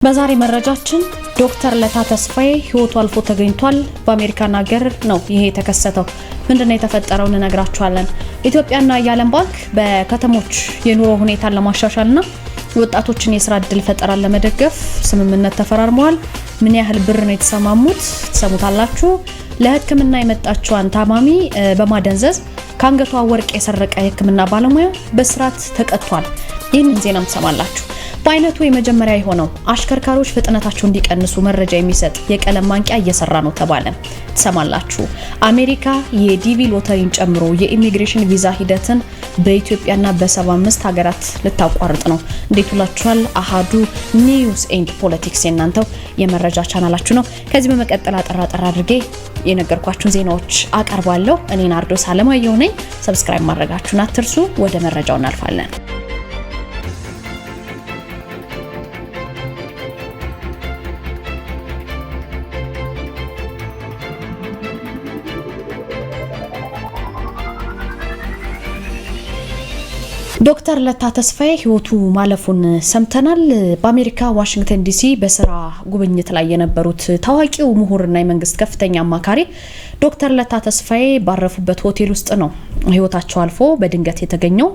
በዛሬ መረጃችን ዶክተር ለታ ተስፋዬ ህይወቱ አልፎ ተገኝቷል። በአሜሪካን ሀገር ነው ይሄ የተከሰተው። ምንድነው የተፈጠረው እንነግራችኋለን። ኢትዮጵያና የዓለም ባንክ በከተሞች የኑሮ ሁኔታን ለማሻሻልና ወጣቶችን የስራ እድል ፈጠራን ለመደገፍ ስምምነት ተፈራርመዋል። ምን ያህል ብር ነው የተሰማሙት ትሰሙታላችሁ። ለህክምና የመጣችዋን ታማሚ በማደንዘዝ ካንገቷ ወርቅ የሰረቀ የህክምና ባለሙያ በስራት ተቀጥቷል። ይህንን ዜናም ትሰማላችሁ። በአይነቱ የመጀመሪያ የሆነው አሽከርካሪዎች ፍጥነታቸው እንዲቀንሱ መረጃ የሚሰጥ የቀለም ማንቂያ እየሰራ ነው ተባለ። ትሰማላችሁ። አሜሪካ የዲቪ ሎተሪን ጨምሮ የኢሚግሬሽን ቪዛ ሂደትን በኢትዮጵያና በ75 ሀገራት ልታቋርጥ ነው። እንዴት ውላችኋል? አሃዱ ኒውስ ኤንድ ፖለቲክስ የናንተው የመረጃ ቻናላችሁ ነው። ከዚህ በመቀጠል አጠራ አድርጌ የነገርኳችሁን ዜናዎች አቀርባለሁ። እኔ ናርዶስ አለማየሁ ነኝ። ሰብስክራይብ ማድረጋችሁን አትርሱ። ወደ መረጃው እናልፋለን። ዶክተር ለታ ተስፋዬ ህይወቱ ማለፉን ሰምተናል። በአሜሪካ ዋሽንግተን ዲሲ በስራ ጉብኝት ላይ የነበሩት ታዋቂው ምሁርና የመንግስት ከፍተኛ አማካሪ ዶክተር ለታ ተስፋዬ ባረፉበት ሆቴል ውስጥ ነው ህይወታቸው አልፎ በድንገት የተገኘው።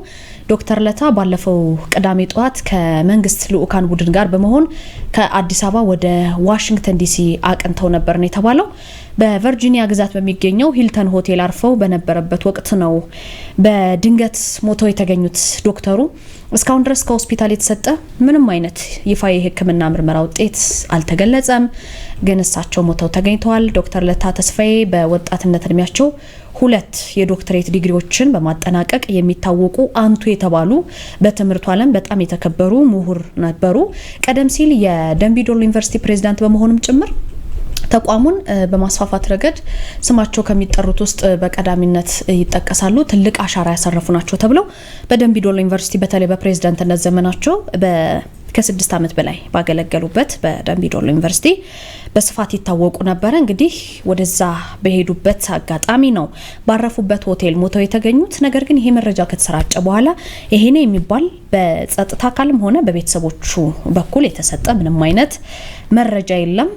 ዶክተር ለታ ባለፈው ቅዳሜ ጠዋት ከመንግስት ልኡካን ቡድን ጋር በመሆን ከአዲስ አበባ ወደ ዋሽንግተን ዲሲ አቅንተው ነበር ነው የተባለው። በቨርጂኒያ ግዛት በሚገኘው ሂልተን ሆቴል አርፈው በነበረበት ወቅት ነው በድንገት ሞተው የተገኙት። ዶክተሩ እስካሁን ድረስ ከሆስፒታል የተሰጠ ምንም አይነት ይፋ የህክምና ምርመራ ውጤት አልተገለጸም። ግን እሳቸው ሞተው ተገኝተዋል። ዶክተር ለታ ተስፋዬ በወጣትነት እድሜያቸው 2 የዶክተሬት ዲግሪዎችን በማጠናቀቅ የሚታወቁ አንቱ የተባሉ በትምህርቱ ዓለም በጣም የተከበሩ ምሁር ነበሩ። ቀደም ሲል የደምቢዶሎ ዩኒቨርሲቲ ፕሬዝዳንት በመሆኑም ጭምር ተቋሙን በማስፋፋት ረገድ ስማቸው ከሚጠሩት ውስጥ በቀዳሚነት ይጠቀሳሉ። ትልቅ አሻራ ያሳረፉ ናቸው ተብለው በደምቢዶሎ ዩኒቨርሲቲ በተለይ በፕሬዝዳንትነት ዘመናቸው ከ6 ዓመት በላይ ባገለገሉበት በደምቢዶሎ ዩኒቨርሲቲ በስፋት ይታወቁ ነበር። እንግዲህ ወደዛ በሄዱበት አጋጣሚ ነው ባረፉበት ሆቴል ሞተው የተገኙት። ነገር ግን ይሄ መረጃ ከተሰራጨ በኋላ ይሄ ነው የሚባል በጸጥታ አካልም ሆነ በቤተሰቦቹ በኩል የተሰጠ ምንም አይነት መረጃ የለም።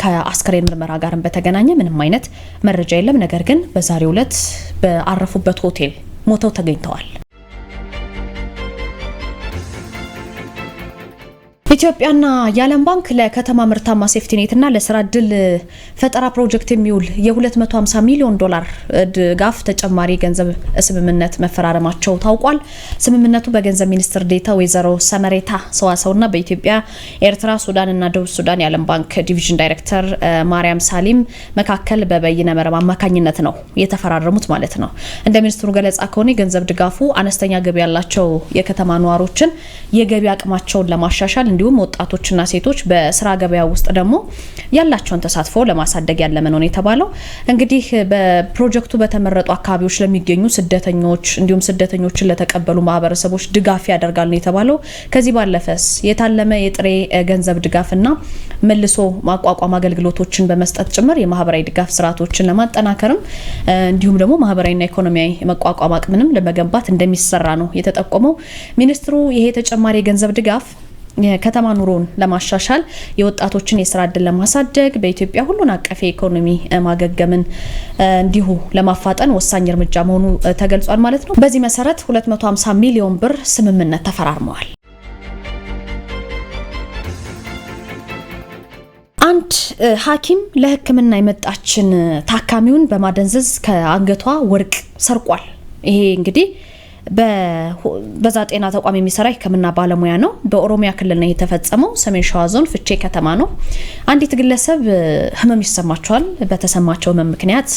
ከአስከሬን ምርመራ ጋርም በተገናኘ ምንም አይነት መረጃ የለም። ነገር ግን በዛሬው ዕለት በአረፉበት ሆቴል ሞተው ተገኝተዋል። ኢትዮጵያና የዓለም ባንክ ለከተማ ምርታማ ሴፍቲኔትና ለስራ እድል ፈጠራ ፕሮጀክት የሚውል የ250 ሚሊዮን ዶላር ድጋፍ ተጨማሪ ገንዘብ ስምምነት መፈራረማቸው ታውቋል። ስምምነቱ በገንዘብ ሚኒስትር ዴታ ወይዘሮ ሰመሬታ ሰዋሰውና በኢትዮጵያ ኤርትራ፣ ሱዳንና ደቡብ ሱዳን የዓለም ባንክ ዲቪዥን ዳይሬክተር ማርያም ሳሊም መካከል በበይነ መረብ አማካኝነት ነው የተፈራረሙት ማለት ነው። እንደ ሚኒስትሩ ገለጻ ከሆነ የገንዘብ ድጋፉ አነስተኛ ገቢ ያላቸው የከተማ ነዋሪዎችን የገቢ አቅማቸውን ለማሻሻል እንዲሁም ወጣቶችና ሴቶች በስራ ገበያ ውስጥ ደግሞ ያላቸውን ተሳትፎ ለማሳደግ ያለመ ነው የተባለው። እንግዲህ በፕሮጀክቱ በተመረጡ አካባቢዎች ለሚገኙ ስደተኞች እንዲሁም ስደተኞችን ለተቀበሉ ማህበረሰቦች ድጋፍ ያደርጋል ነው የተባለው። ከዚህ ባለፈስ የታለመ የጥሬ ገንዘብ ድጋፍና መልሶ ማቋቋም አገልግሎቶችን በመስጠት ጭምር የማህበራዊ ድጋፍ ስርዓቶችን ለማጠናከርም እንዲሁም ደግሞ ማህበራዊና ኢኮኖሚያዊ መቋቋም አቅምንም ለመገንባት እንደሚሰራ ነው የተጠቆመው። ሚኒስትሩ ይሄ ተጨማሪ የገንዘብ ድጋፍ የከተማ ኑሮን ለማሻሻል የወጣቶችን የስራ እድል ለማሳደግ በኢትዮጵያ ሁሉን አቀፍ ኢኮኖሚ ማገገምን እንዲሁ ለማፋጠን ወሳኝ እርምጃ መሆኑ ተገልጿል ማለት ነው። በዚህ መሰረት 250 ሚሊዮን ብር ስምምነት ተፈራርመዋል። አንድ ሐኪም ለሕክምና የመጣችን ታካሚውን በማደንዘዝ ከአንገቷ ወርቅ ሰርቋል። ይሄ እንግዲህ በዛ ጤና ተቋም የሚሰራ ህክምና ባለሙያ ነው። በኦሮሚያ ክልል ነው የተፈጸመው። ሰሜን ሸዋ ዞን ፍቼ ከተማ ነው። አንዲት ግለሰብ ህመም ይሰማቸዋል። በተሰማቸው ህመም ምክንያት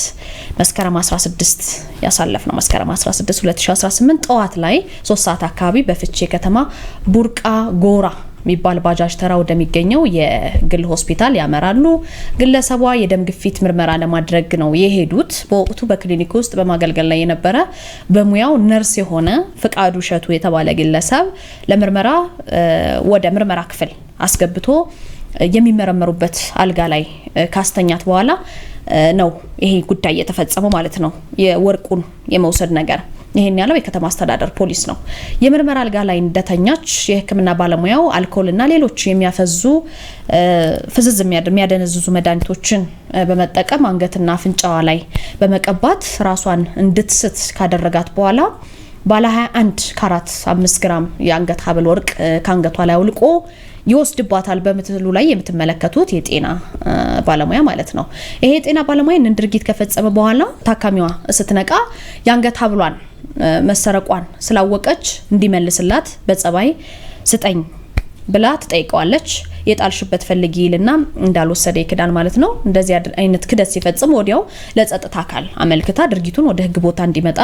መስከረም 16 ያሳለፍነው መስከረም 16 2018 ጠዋት ላይ 3 ሰዓት አካባቢ በፍቼ ከተማ ቡርቃ ጎራ የሚባል ባጃጅ ተራ ወደሚገኘው የግል ሆስፒታል ያመራሉ። ግለሰቧ የደም ግፊት ምርመራ ለማድረግ ነው የሄዱት። በወቅቱ በክሊኒክ ውስጥ በማገልገል ላይ የነበረ በሙያው ነርስ የሆነ ፍቃዱ ሸቱ የተባለ ግለሰብ ለምርመራ ወደ ምርመራ ክፍል አስገብቶ የሚመረመሩበት አልጋ ላይ ካስተኛት በኋላ ነው ይሄ ጉዳይ የተፈጸመው ማለት ነው። የወርቁን የመውሰድ ነገር ይሄን ያለው የከተማ አስተዳደር ፖሊስ ነው። የምርመራ አልጋ ላይ እንደተኛች የሕክምና ባለሙያው አልኮልና ሌሎች የሚያፈዙ ፍዝዝ የሚያደነዝዙ መድኃኒቶችን በመጠቀም አንገትና አፍንጫዋ ላይ በመቀባት ራሷን እንድትስት ካደረጋት በኋላ ባለ 21 ካራት 5 ግራም የአንገት ሐብል ወርቅ ካንገቷ ላይ አውልቆ ይወስድባታል። በምትሉ ላይ የምትመለከቱት የጤና ባለሙያ ማለት ነው። ይሄ የጤና ባለሙያ እንን ድርጊት ከፈጸመ በኋላ ታካሚዋ ስትነቃ የአንገት ሐብሏን መሰረቋን ስላወቀች እንዲመልስላት በጸባይ ስጠኝ ብላ ትጠይቀዋለች። የጣልሽበት ፈልጊ ይልና እንዳልወሰደ ይክዳል ማለት ነው። እንደዚህ አይነት ክደት ሲፈጽም ወዲያው ለጸጥታ አካል አመልክታ ድርጊቱን ወደ ህግ ቦታ እንዲመጣ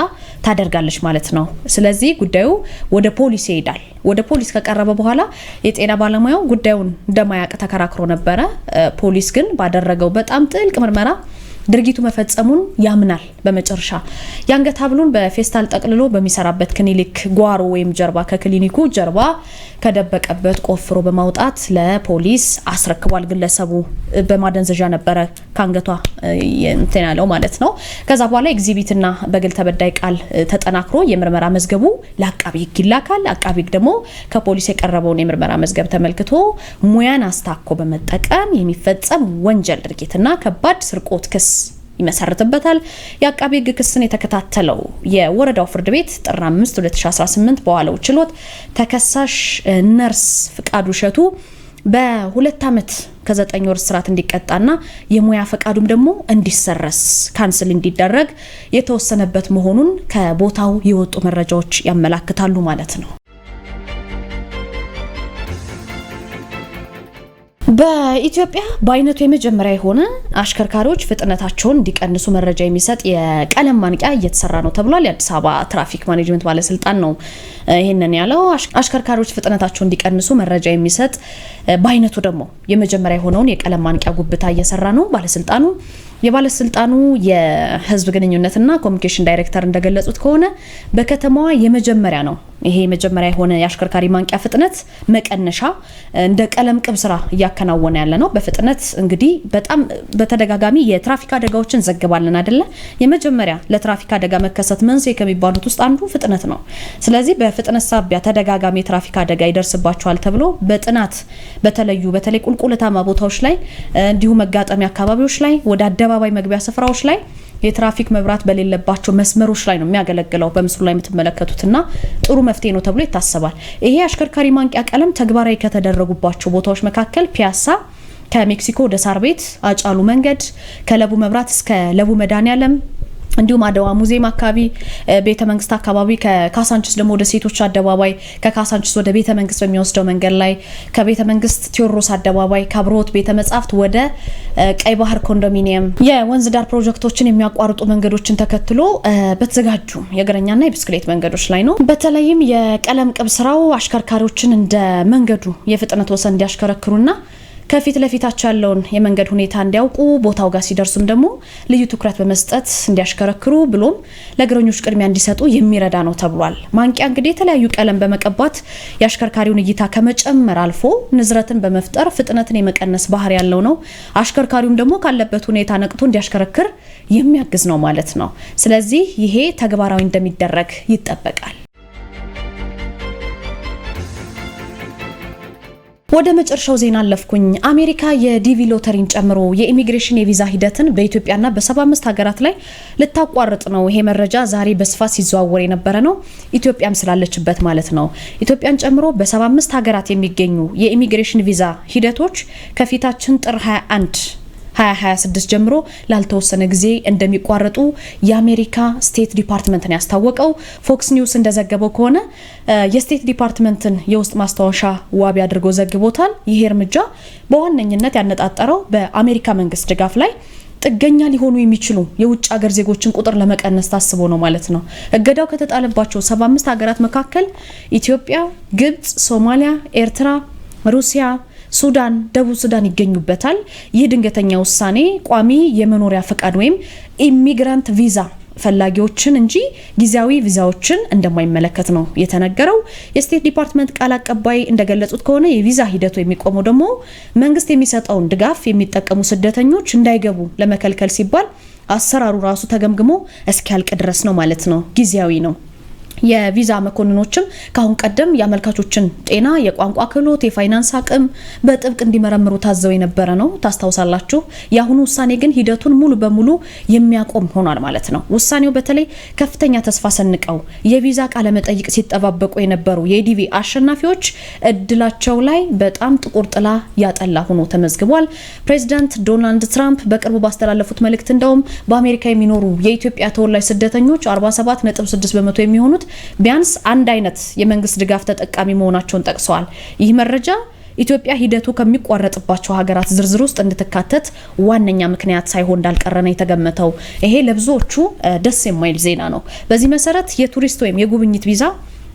ታደርጋለች ማለት ነው። ስለዚህ ጉዳዩ ወደ ፖሊስ ይሄዳል። ወደ ፖሊስ ከቀረበ በኋላ የጤና ባለሙያው ጉዳዩን እንደማያውቅ ተከራክሮ ነበረ። ፖሊስ ግን ባደረገው በጣም ጥልቅ ምርመራ ድርጊቱ መፈጸሙን ያምናል። በመጨረሻ የአንገት ሐብሉን በፌስታል ጠቅልሎ በሚሰራበት ክሊኒክ ጓሮ ወይም ጀርባ ከክሊኒኩ ጀርባ ከደበቀበት ቆፍሮ በማውጣት ለፖሊስ አስረክቧል። ግለሰቡ በማደንዘዣ ነበረ ካንገቷ እንትን ያለው ማለት ነው። ከዛ በኋላ ኤግዚቢትና በግል ተበዳይ ቃል ተጠናክሮ የምርመራ መዝገቡ ለአቃቢ ህግ ይላካል። አቃቢ ህግ ደግሞ ከፖሊስ የቀረበውን የምርመራ መዝገብ ተመልክቶ ሙያን አስታኮ በመጠቀም የሚፈጸም ወንጀል ድርጊትና ከባድ ስርቆት ክስ ይመሰርትበታል። የአቃቢ ህግ ክስን የተከታተለው የወረዳው ፍርድ ቤት ጥር 5 2018 በዋለው ችሎት ተከሳሽ ነርስ ፍቃዱ እሸቱ በ2 ዓመት ከ9 ወር እስራት እንዲቀጣና የሙያ ፈቃዱም ደግሞ እንዲሰረስ ካንስል እንዲደረግ የተወሰነበት መሆኑን ከቦታው የወጡ መረጃዎች ያመላክታሉ ማለት ነው። በኢትዮጵያ በአይነቱ የመጀመሪያ የሆነ አሽከርካሪዎች ፍጥነታቸውን እንዲቀንሱ መረጃ የሚሰጥ የቀለም ማንቂያ እየተሰራ ነው ተብሏል። የአዲስ አበባ ትራፊክ ማኔጅመንት ባለስልጣን ነው ይሄንን ያለው። አሽከርካሪዎች ፍጥነታቸውን እንዲቀንሱ መረጃ የሚሰጥ በአይነቱ ደግሞ የመጀመሪያ የሆነውን የቀለም ማንቂያ ጉብታ እየሰራ ነው ባለስልጣኑ። የባለስልጣኑ የህዝብ ግንኙነትና ኮሚኒኬሽን ዳይሬክተር እንደገለጹት ከሆነ በከተማዋ የመጀመሪያ ነው ይሄ መጀመሪያ የሆነ የአሽከርካሪ ማንቂያ ፍጥነት መቀነሻ እንደ ቀለም ቅብ ስራ እያከናወነ ያለ ነው። በፍጥነት እንግዲህ በጣም በተደጋጋሚ የትራፊክ አደጋዎችን ዘግባለን አይደለ? የመጀመሪያ ለትራፊክ አደጋ መከሰት መንስኤ ከሚባሉት ውስጥ አንዱ ፍጥነት ነው። ስለዚህ በፍጥነት ሳቢያ ተደጋጋሚ የትራፊክ አደጋ ይደርስባቸዋል ተብሎ በጥናት በተለይ ቁልቁለታማ ቦታዎች ላይ እንዲሁም መጋጠሚያ አካባቢዎች ላይ ወደ አደባባይ መግቢያ ስፍራዎች ላይ የትራፊክ መብራት በሌለባቸው መስመሮች ላይ ነው የሚያገለግለው በምስሉ ላይ የምትመለከቱትና ጥሩ መፍትሄ ነው ተብሎ ይታሰባል። ይሄ አሽከርካሪ ማንቂያ ቀለም ተግባራዊ ከተደረጉባቸው ቦታዎች መካከል ፒያሳ ከሜክሲኮ ወደ ሳር ቤት፣ አጫሉ መንገድ ከለቡ መብራት እስከ ለቡ መድኃኔዓለም እንዲሁም አድዋ ሙዚየም አካባቢ፣ ቤተ መንግስት አካባቢ ከካሳንቺስ ደግሞ ወደ ሴቶች አደባባይ፣ ከካሳንቺስ ወደ ቤተ መንግስት በሚወስደው መንገድ ላይ ከቤተ መንግስት ቴዎድሮስ አደባባይ፣ ከአብሮት ቤተ መጻሕፍት ወደ ቀይ ባህር ኮንዶሚኒየም የወንዝ ዳር ፕሮጀክቶችን የሚያቋርጡ መንገዶችን ተከትሎ በተዘጋጁ የእግረኛና የብስክሌት መንገዶች ላይ ነው። በተለይም የቀለም ቅብ ስራው አሽከርካሪዎችን እንደ መንገዱ የፍጥነት ወሰን እንዲያሽከረክሩና ከፊት ለፊታቸው ያለውን የመንገድ ሁኔታ እንዲያውቁ ቦታው ጋር ሲደርሱም ደግሞ ልዩ ትኩረት በመስጠት እንዲያሽከረክሩ ብሎም ለእግረኞች ቅድሚያ እንዲሰጡ የሚረዳ ነው ተብሏል። ማንቂያ እንግዲህ የተለያዩ ቀለም በመቀባት የአሽከርካሪውን እይታ ከመጨመር አልፎ ንዝረትን በመፍጠር ፍጥነትን የመቀነስ ባህሪ ያለው ነው። አሽከርካሪውም ደግሞ ካለበት ሁኔታ ነቅቶ እንዲያሽከረክር የሚያግዝ ነው ማለት ነው። ስለዚህ ይሄ ተግባራዊ እንደሚደረግ ይጠበቃል። ወደ መጨረሻው ዜና አለፍኩኝ። አሜሪካ የዲቪ ሎተሪን ጨምሮ የኢሚግሬሽን የቪዛ ሂደትን በኢትዮጵያና በ75 ሀገራት ላይ ልታቋርጥ ነው። ይሄ መረጃ ዛሬ በስፋት ሲዘዋወር የነበረ ነው። ኢትዮጵያም ስላለችበት ማለት ነው። ኢትዮጵያን ጨምሮ በ75 ሀገራት የሚገኙ የኢሚግሬሽን ቪዛ ሂደቶች ከፊታችን ጥር 2026 ጀምሮ ላልተወሰነ ጊዜ እንደሚቋረጡ የአሜሪካ ስቴት ዲፓርትመንትን ያስታወቀው። ፎክስ ኒውስ እንደዘገበው ከሆነ የስቴት ዲፓርትመንትን የውስጥ ማስታወሻ ዋቢ አድርጎ ዘግቦታል። ይሄ እርምጃ በዋነኝነት ያነጣጠረው በአሜሪካ መንግስት ድጋፍ ላይ ጥገኛ ሊሆኑ የሚችሉ የውጭ ሀገር ዜጎችን ቁጥር ለመቀነስ ታስቦ ነው ማለት ነው። እገዳው ከተጣለባቸው 75 ሀገራት መካከል ኢትዮጵያ፣ ግብጽ፣ ሶማሊያ፣ ኤርትራ፣ ሩሲያ፣ ሱዳን፣ ደቡብ ሱዳን ይገኙበታል። ይህ ድንገተኛ ውሳኔ ቋሚ የመኖሪያ ፈቃድ ወይም ኢሚግራንት ቪዛ ፈላጊዎችን እንጂ ጊዜያዊ ቪዛዎችን እንደማይመለከት ነው የተነገረው። የስቴት ዲፓርትመንት ቃል አቀባይ እንደገለጹት ከሆነ የቪዛ ሂደቱ የሚቆመው ደግሞ መንግስት የሚሰጠውን ድጋፍ የሚጠቀሙ ስደተኞች እንዳይገቡ ለመከልከል ሲባል አሰራሩ ራሱ ተገምግሞ እስኪያልቅ ድረስ ነው ማለት ነው። ጊዜያዊ ነው። የቪዛ መኮንኖችም ካሁን ቀደም የአመልካቾችን ጤና፣ የቋንቋ ክህሎት፣ የፋይናንስ አቅም በጥብቅ እንዲመረምሩ ታዘው የነበረ ነው ታስታውሳላችሁ። የአሁኑ ውሳኔ ግን ሂደቱን ሙሉ በሙሉ የሚያቆም ሆኗል ማለት ነው። ውሳኔው በተለይ ከፍተኛ ተስፋ ሰንቀው የቪዛ ቃለ መጠይቅ ሲጠባበቁ የነበሩ የዲቪ አሸናፊዎች እድላቸው ላይ በጣም ጥቁር ጥላ ያጠላ ሆኖ ተመዝግቧል። ፕሬዚዳንት ዶናልድ ትራምፕ በቅርቡ ባስተላለፉት መልእክት እንደውም በአሜሪካ የሚኖሩ የኢትዮጵያ ተወላጅ ስደተኞች 47.6 በመቶ የሚሆኑት ቢያንስ አንድ አይነት የመንግስት ድጋፍ ተጠቃሚ መሆናቸውን ጠቅሰዋል። ይህ መረጃ ኢትዮጵያ ሂደቱ ከሚቋረጥባቸው ሀገራት ዝርዝር ውስጥ እንድትካተት ዋነኛ ምክንያት ሳይሆን እንዳልቀረ ነው የተገመተው። ይሄ ለብዙዎቹ ደስ የማይል ዜና ነው። በዚህ መሰረት የቱሪስት ወይም የጉብኝት ቪዛ፣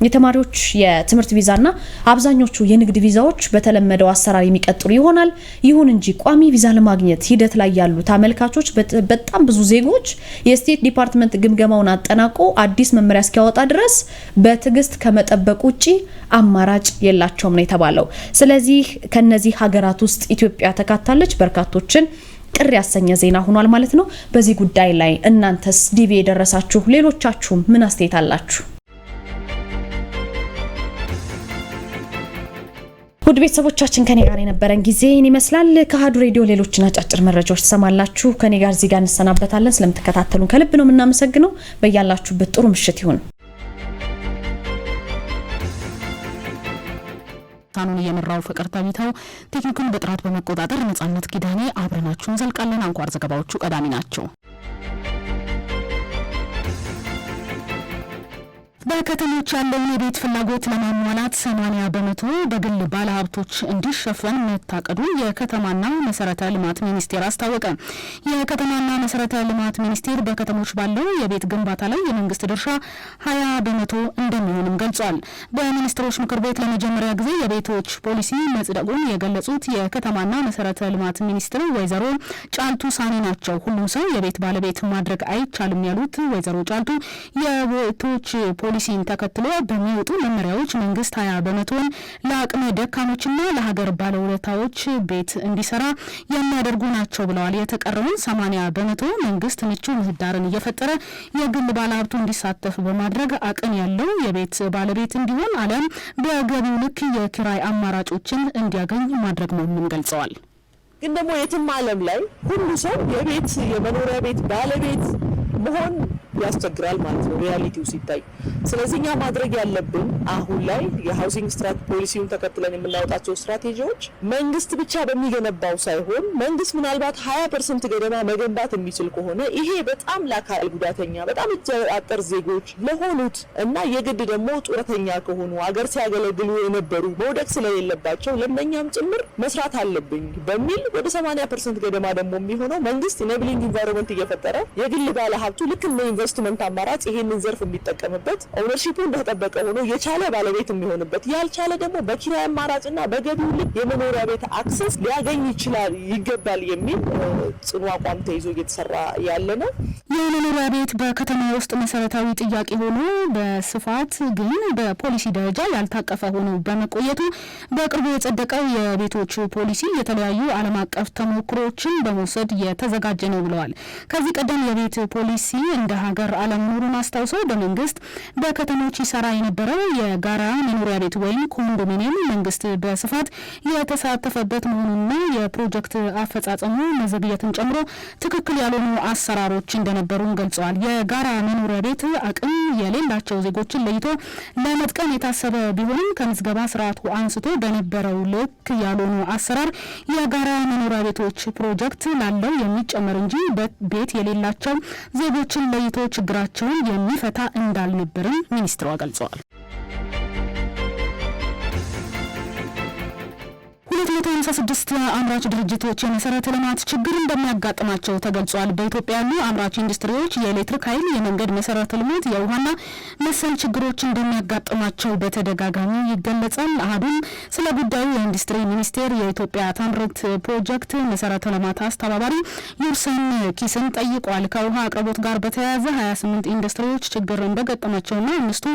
የተማሪዎች የትምህርት ቪዛና አብዛኞቹ የንግድ ቪዛዎች በተለመደው አሰራር የሚቀጥሉ ይሆናል። ይሁን እንጂ ቋሚ ቪዛ ለማግኘት ሂደት ላይ ያሉት አመልካቾች በጣም ብዙ ዜጎች የስቴት ዲፓርትመንት ግምገማውን አጠናቆ አዲስ መመሪያ እስኪያወጣ ድረስ በትዕግስት ከመጠበቅ ውጪ አማራጭ የላቸውም ነው የተባለው። ስለዚህ ከነዚህ ሀገራት ውስጥ ኢትዮጵያ ተካታለች። በርካቶችን ቅር ያሰኘ ዜና ሆኗል ማለት ነው። በዚህ ጉዳይ ላይ እናንተስ ዲቪ የደረሳችሁ ሌሎቻችሁም ምን አስተያየት አላችሁ? ውድ ቤተሰቦቻችን ከኔ ጋር የነበረን ጊዜ ይመስላል። ከአሀዱ ሬዲዮ ሌሎችን አጫጭር መረጃዎች ተሰማላችሁ። ከኔ ጋር እዚህ ጋር እንሰናበታለን። ስለምትከታተሉን ከልብ ነው የምናመሰግነው። በያላችሁበት ጥሩ ምሽት ይሁን። ታኑን የመራው ፍቅር ተቢተው ቴክኒኩን በጥራት በመቆጣጠር ነጻነት ኪዳኔ አብረናችሁን ዘልቃለን። አንኳር ዘገባዎቹ ቀዳሚ ናቸው። በከተሞች ያለውን የቤት ፍላጎት ለማሟላት 80 በመቶ በግል ባለሀብቶች እንዲሸፈን መታቀዱን የከተማና መሰረተ ልማት ሚኒስቴር አስታወቀ። የከተማና መሰረተ ልማት ሚኒስቴር በከተሞች ባለው የቤት ግንባታ ላይ የመንግስት ድርሻ 20 በመቶ እንደሚሆንም ገልጿል። በሚኒስትሮች ምክር ቤት ለመጀመሪያ ጊዜ የቤቶች ፖሊሲ መጽደቁን የገለጹት የከተማና መሰረተ ልማት ሚኒስትር ወይዘሮ ጫልቱ ሳኒ ናቸው። ሁሉም ሰው የቤት ባለቤት ማድረግ አይቻልም ያሉት ወይዘሮ ጫልቱ የቤቶች ፖሊሲን ተከትሎ በሚወጡ መመሪያዎች መንግስት 20 በመቶን ለአቅመ ደካሞችና ለሀገር ባለውለታዎች ቤት እንዲሰራ የሚያደርጉ ናቸው ብለዋል። የተቀረውን 80 በመቶ መንግስት ምቹ ምህዳርን እየፈጠረ የግል ባለሀብቱ እንዲሳተፍ በማድረግ አቅም ያለው የቤት ባለቤት እንዲሆን አለም በገቢው ልክ የኪራይ አማራጮችን እንዲያገኝ ማድረግ መሆኑን ገልጸዋል። ግን ደግሞ የትም ዓለም ላይ ሁሉ ሰው የመኖሪያ ቤት ባለቤት መሆን ያስቸግራል ማለት ነው ሪያሊቲው ሲታይ። ስለዚህ እኛ ማድረግ ያለብን አሁን ላይ የሃውሲንግ ፖሊሲውን ተከትለን የምናወጣቸው ስትራቴጂዎች መንግስት ብቻ በሚገነባው ሳይሆን መንግስት ምናልባት 20% ገደማ መገንባት የሚችል ከሆነ ይሄ በጣም ለአካል ጉዳተኛ በጣም አጠር ዜጎች ለሆኑት እና የግድ ደግሞ ጡረተኛ ከሆኑ አገር ሲያገለግሉ የነበሩ መውደቅ ስለሌለባቸው ለነኛም ጭምር መስራት አለብኝ በሚል ወደ 80% ገደማ ደግሞ የሚሆነው መንግስት ኢኔብሊንግ ኢንቫይሮንመንት እየፈጠረ የግል ባለሀብቱ ልክ እንደ ኢንቨስትመንት አማራጭ ይሄንን ዘርፍ የሚጠቀምበት ኦነርሺፑ እንደተጠበቀ ሆኖ የቻለ ባለቤት የሚሆንበት ያልቻለ ደግሞ በኪራይ አማራጭና በገቢው ልክ የመኖሪያ ቤት አክሰስ ሊያገኝ ይገባል የሚል ጽኑ አቋም ተይዞ እየተሰራ ያለ ነው። የመኖሪያ ቤት በከተማ ውስጥ መሰረታዊ ጥያቄ ሆኖ በስፋት ግን በፖሊሲ ደረጃ ያልታቀፈ ሆኖ በመቆየቱ በቅርቡ የጸደቀው የቤቶች ፖሊሲ የተለያዩ ዓለም አቀፍ ተሞክሮችን በመውሰድ የተዘጋጀ ነው ብለዋል። ከዚህ ቀደም የቤት ፖሊሲ እንደ ሀገር አለመኖሩን አስታውሰው በመንግስት በከተሞች ይሰራ የነበረው የጋራ መኖሪያ ቤት ወይም ኮንዶሚኒየም መንግስት በስፋት የተሳተፈበት መሆኑንና የፕሮጀክት አፈጻጸሙ መዘግየትን ጨምሮ ትክክል ያልሆኑ አሰራሮች እንደነበሩን ገልጸዋል። የጋራ መኖሪያ ቤት አቅም የሌላቸው ዜጎችን ለይቶ ለመጥቀም የታሰበ ቢሆንም ከምዝገባ ስርዓቱ አንስቶ በነበረው ልክ ያልሆኑ አሰራር የጋራ መኖሪያ ቤቶች ፕሮጀክት ላለው የሚጨመር እንጂ ቤት የሌላቸው ዜጎችን ለይቶ ችግራቸውን የሚፈታ እንዳልነበርም ሚኒስትሯ ገልጸዋል። 256 አምራች ድርጅቶች የመሰረተ ልማት ችግር እንደሚያጋጥማቸው ተገልጿል። በኢትዮጵያ ያሉ አምራች ኢንዱስትሪዎች የኤሌክትሪክ ኃይል፣ የመንገድ መሰረተ ልማት፣ የውሃና መሰል ችግሮች እንደሚያጋጥማቸው በተደጋጋሚ ይገለጻል። አሃዱም ስለ ጉዳዩ የኢንዱስትሪ ሚኒስቴር የኢትዮጵያ ታምርት ፕሮጀክት መሰረተ ልማት አስተባባሪ ዩርሰን ኪስን ጠይቋል። ከውሃ አቅርቦት ጋር በተያያዘ 28 ኢንዱስትሪዎች ችግር እንደገጠማቸውና 5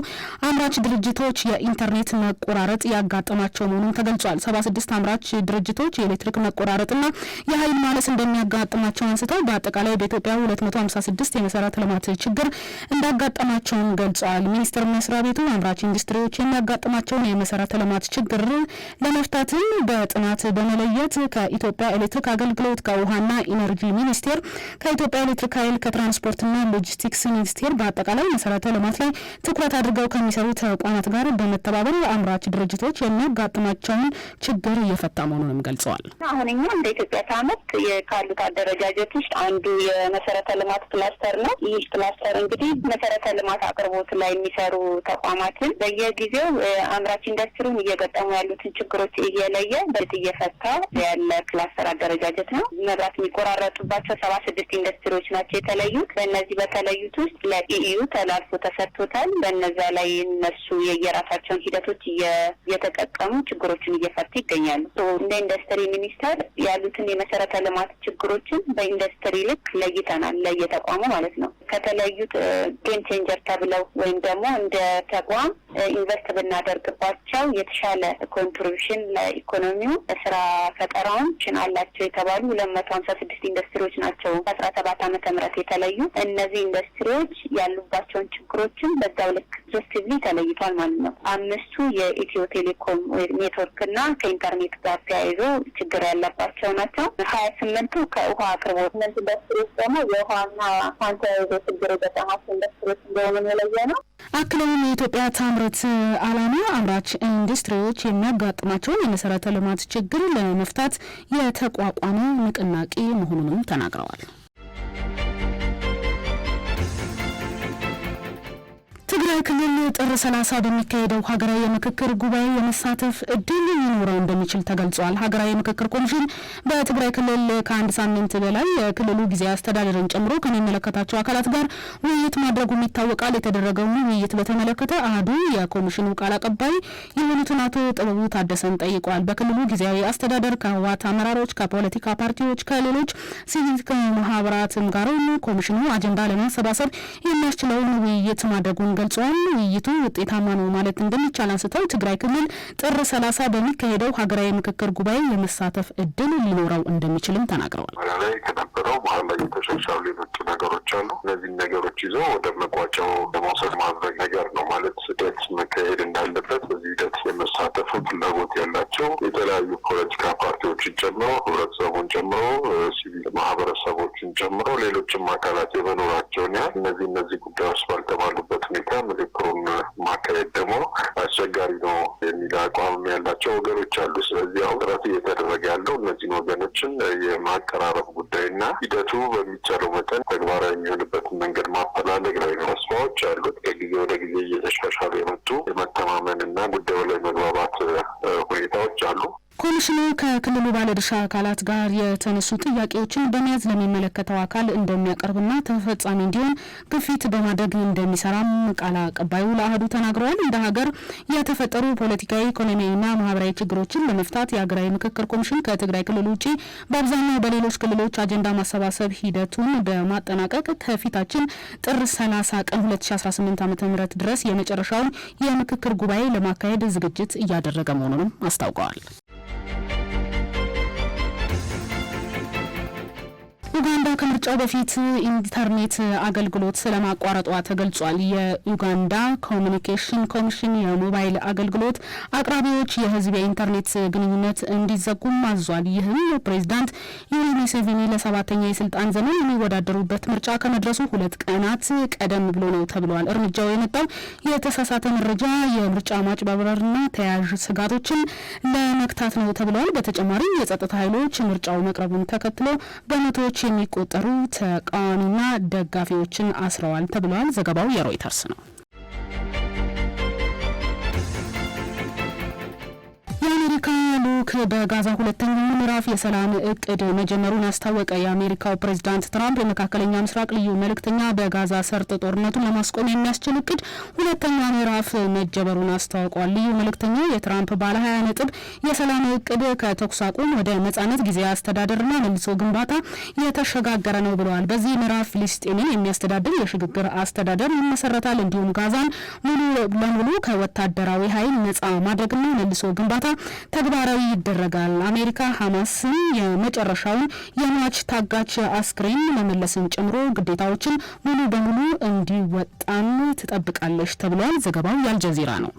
አምራች ድርጅቶች የኢንተርኔት መቆራረጥ ያጋጠማቸው መሆኑን ተገልጿል። 76 አምራች ድርጅቶች የኤሌክትሪክ መቆራረጥና የኃይል ማነስ እንደሚያጋጥማቸው አንስተው በአጠቃላይ በኢትዮጵያ 256 የመሰረተ ልማት ችግር እንዳጋጠማቸውን ገልጸዋል። ሚኒስቴር መስሪያ ቤቱ አምራች ኢንዱስትሪዎች የሚያጋጥማቸውን የመሰረተ ልማት ችግር ለመፍታትም በጥናት በመለየት ከኢትዮጵያ ኤሌክትሪክ አገልግሎት፣ ከውሃና ኢነርጂ ሚኒስቴር፣ ከኢትዮጵያ ኤሌክትሪክ ኃይል፣ ከትራንስፖርትና ሎጂስቲክስ ሚኒስቴር በአጠቃላይ መሰረተ ልማት ላይ ትኩረት አድርገው ከሚሰሩ ተቋማት ጋር በመተባበር አምራች ድርጅቶች የሚያጋጥማቸውን ችግር እየፈታ መሆኑንም ገልጸዋል። አሁን እኛ እንደ ኢትዮጵያ ታመት ካሉት አደረጃጀት ውስጥ አንዱ የመሰረተ ልማት ክላስተር ነው። ይህ ክላስተር እንግዲህ መሰረተ ልማት አቅርቦት ላይ የሚሰሩ ተቋማትን በየጊዜው አምራች ኢንዱስትሪውን እየገጠሙ ያሉትን ችግሮች እየለየ በት እየፈታ ያለ ክላስተር አደረጃጀት ነው። መብራት የሚቆራረጡባቸው 76 ኢንዱስትሪዎች ናቸው የተለዩት። በእነዚህ በተለዩት ውስጥ ለኢዩ ተላልፎ ተሰጥቶታል። በእነዛ ላይ እነሱ የየራሳቸውን ሂደቶች እየተጠቀሙ ችግሮችን እየፈቱ ይገኛሉ። እንደ ኢንዱስትሪ ሚኒስቴር ያሉትን የመሰረተ ልማት ችግሮችን በኢንዱስትሪ ልክ ለይተናል፣ ለየተቋሙ ማለት ነው። ከተለዩት ጌም ቼንጀር ተብለው ወይም ደግሞ እንደ ተቋም ኢንቨስት ብናደርግባቸው የተሻለ ኮንትሪቢዩሽን ለኢኮኖሚው ስራ ፈጠራውን አላቸው የተባሉ 256 ኢንዱስትሪዎች ናቸው 17 ዓመተ ምህረት የተለዩ። እነዚህ ኢንዱስትሪዎች ያሉባቸውን ችግሮችን በዛው ልክ ፖዚቲቭሊ ተለይቷል ማለት ነው። 5ቱ የኢትዮ ቴሌኮም ኔትወርክና ከኢንተርኔት ጋር ተያይዞ ችግር ያለባቸው ናቸው። 28ቱ ከውሃ አቅርቦት። እነዚህ ኢንዱስትሪዎች ደግሞ የውሃና ፋንታ ችግር የገጠማቸው ኢንዱስትሪዎች እንደሆኑ የለየ ነው። አክለውም የኢትዮጵያ ታምርት ዓላማ አምራች ኢንዱስትሪዎች የሚያጋጥማቸውን የመሰረተ ልማት ችግር ለመፍታት የተቋቋመ ንቅናቄ መሆኑንም ተናግረዋል። ትግራይ ክልል ጥር 30 በሚካሄደው ሀገራዊ የምክክር ጉባኤ የመሳተፍ እድል ሊኖረው እንደሚችል ተገልጿል። ሀገራዊ የምክክር ኮሚሽን በትግራይ ክልል ከአንድ ሳምንት በላይ የክልሉ ጊዜያዊ አስተዳደርን ጨምሮ ከሚመለከታቸው አካላት ጋር ውይይት ማድረጉም ይታወቃል። የተደረገውን ውይይት በተመለከተ አህዱ የኮሚሽኑ ቃል አቀባይ የሆኑትን አቶ ጥበቡ ታደሰን ጠይቋል። በክልሉ ጊዜያዊ አስተዳደር ከህወሓት አመራሮች፣ ከፖለቲካ ፓርቲዎች፣ ከሌሎች ሲቪክ ማህበራትም ጋር ኮሚሽኑ አጀንዳ ለማሰባሰብ የሚያስችለውን ውይይት ማድረጉን ገልጿል። ውይይቱ ውጤታማ ነው ማለት እንደሚቻል አንስተው ትግራይ ክልል ጥር 30 በሚካሄደው ሀገራዊ ምክክር ጉባኤ የመሳተፍ እድል ሊኖረው እንደሚችልም ተናግረዋል። ላይ ከነበረው በኋላ የተሻሻሉ ሌሎች ነገሮች አሉ። እነዚህ ነገሮች ይዘው ወደ መቋጫው ለመውሰድ ማድረግ ነገር ነው ማለት ሂደት መካሄድ እንዳለበት በዚህ ሂደት የመሳተፍ ፍላጎት ያላቸው የተለያዩ ፖለቲካ ፓርቲዎችን ጨምሮ ህብረተሰቡን ጨምሮ ሲቪል ማህበረሰቦችን ጨምሮ ሌሎችም አካላት የመኖራቸውን ያህል እነዚህ ጉዳዮች ባልተባሉበት ሁኔታ ምክክሩን ማካሄድ ደግሞ አስቸጋሪ ነው የሚል አቋም ያላቸው ወገኖች አሉ። ስለዚህ አሁን ጥረት እየተደረገ ያለው እነዚህን ወገኖችን የማቀራረብ ጉዳይና ሂደቱ በሚቻለው መጠን ተግባራዊ የሚሆንበትን መንገድ ማፈላለግ ላይ ነው። ተስፋዎች አሉት። ከጊዜ ወደ ጊዜ እየተሻሻሉ የመጡ የመተማመንና ጉዳዩ ላይ መግባባት ሁኔታዎች አሉ። ኮሚሽኑ ከክልሉ ባለድርሻ አካላት ጋር የተነሱ ጥያቄዎችን በመያዝ ለሚመለከተው አካል እንደሚያቀርብና ተፈጻሚ እንዲሆን ግፊት በማድረግ እንደሚሰራም ቃል አቀባዩ ለአህዱ ተናግረዋል። እንደ ሀገር የተፈጠሩ ፖለቲካዊ፣ ኢኮኖሚያዊና ማህበራዊ ችግሮችን ለመፍታት የሀገራዊ ምክክር ኮሚሽን ከትግራይ ክልል ውጪ በአብዛኛው በሌሎች ክልሎች አጀንዳ ማሰባሰብ ሂደቱን በማጠናቀቅ ከፊታችን ጥር 30 ቀን 2018 ዓ.ም ድረስ የመጨረሻውን የምክክር ጉባኤ ለማካሄድ ዝግጅት እያደረገ መሆኑንም አስታውቀዋል። ኡጋንዳ ከምርጫው በፊት ኢንተርኔት አገልግሎት ስለማቋረጧ ተገልጿል። የኡጋንዳ ኮሚኒኬሽን ኮሚሽን የሞባይል አገልግሎት አቅራቢዎች የህዝብ የኢንተርኔት ግንኙነት እንዲዘጉም አዟል። ይህም ፕሬዝዳንት ዩዌሪ ሙሴቬኒ ለ7ኛ የስልጣን ዘመን የሚወዳደሩበት ምርጫ ከመድረሱ 2 ቀናት ቀደም ብሎ ነው ተብሏል። እርምጃው የመጣው የተሳሳተ መረጃ፣ የምርጫ ማጭበርበርና ተያያዥ ስጋቶችን ለመክታት ነው ተብሏል። በተጨማሪም የጸጥታ ኃይሎች ምርጫው መቅረቡን ተከትሎ በመቶዎች የሚቆጠሩ ተቃዋሚና ደጋፊዎችን አስረዋል ተብሏል። ዘገባው የሮይተርስ ነው። የአሜሪካ ልዑክ በጋዛ ሁለተኛው ምዕራፍ የሰላም እቅድ መጀመሩን አስታወቀ። የአሜሪካው ፕሬዝዳንት ትራምፕ የመካከለኛ ምስራቅ ልዩ መልእክተኛ በጋዛ ሰርጥ ጦርነቱን ለማስቆም የሚያስችል እቅድ ሁለተኛ ምዕራፍ መጀመሩን አስታውቋል። ልዩ መልእክተኛው የትራምፕ ባለ 20 ነጥብ የሰላም እቅድ ከተኩስ አቁም ወደ ነጻነት ጊዜያዊ አስተዳደርና መልሶ ግንባታ የተሸጋገረ ነው ብለዋል። በዚህ ምዕራፍ ፍልስጤምን የሚያስተዳድር የሽግግር አስተዳደር ይመሰረታል። እንዲሁም ጋዛን ሙሉ ለሙሉ ከወታደራዊ ኃይል ነጻ ማድረግና መልሶ ግንባታ ተግባራዊ ይደረጋል። አሜሪካ ሐማስን የመጨረሻውን የሟች ታጋች አስክሬን መመለስን ጨምሮ ግዴታዎችን ሙሉ በሙሉ እንዲወጣም ትጠብቃለች ተብሏል። ዘገባው የአልጀዚራ ነው።